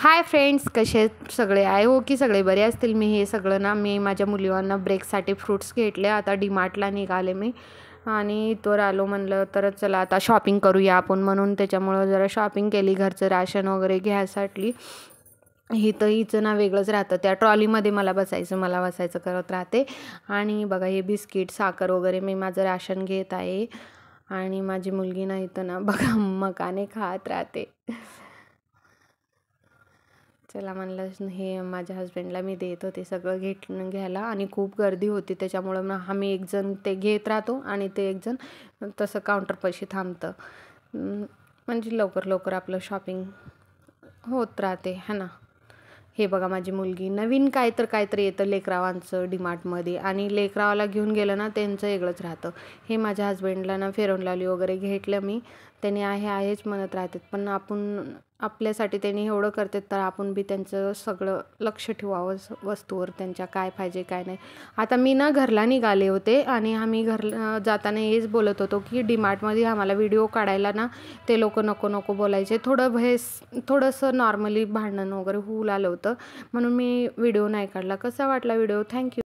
Hi friends, कसे आहेत सगळे? आहे हो की सगळे बरे असतील. मी माझ्या मुलींना ब्रेकसाठी फ्रूट्स घेतले. आता डीमार्टला निघाले मी आणि इथवर आलो. म्हणलं तर चला आता शॉपिंग करूया आपण, म्हणून त्याच्यामुळं जरा शॉपिंग केली. घरचं राशन वगैरे घ्यायसाठी. हिचं ना वेगळंच राहतं. त्या ट्रॉलीमध्ये मला बसायचं करत राहते. आणि बघा हे बिस्किट, साखर वगैरे मी माझं राशन घेत आहे. आणि माझी मुलगी ना इथं ना बघा मकाने खात राहते. चला म्हणलं हे माझ्या हस्बंडला मी देत होते सगळं घ्यायला. आणि खूप गर्दी होती, त्याच्यामुळं मग आम्ही एकजण ते घेत राहतो आणि ते एकजण तसं काउंटरपाशी थांबतं. म्हणजे लवकर लवकर आपलं शॉपिंग होत राहते है ना. हे बघा माझी मुलगी नवीन काहीतरी येतं लेकरावांचं डीमार्टमध्ये, आणि लेकरावाला घेऊन गेलं ना त्यांचं वेगळंच राहतं. हे माझ्या हस्बंडला ना फेअर लवली वगैरे घेतलं मी. त्याने आहेच म्हणत राहतात, पण आपल्यासाठी त्यांनी एवढं करतात तर आपण बी त्यांचं सगळं लक्ष ठेवावं वस्तूवर, त्यांच्या काय पाहिजे काय नाही. आता मी ना घरला निघाले होते आणि आम्ही जाताना हेच बोलत होतो की डीमार्टमध्ये आम्हाला व्हिडिओ काढायला ना ते लोक नको नको बोलायचे. थोडंसं नॉर्मली भांडण वगैरे होऊ आलं होतं, म्हणून मी व्हिडिओ नाही काढला. कसा वाटला व्हिडिओ? थँक्यू.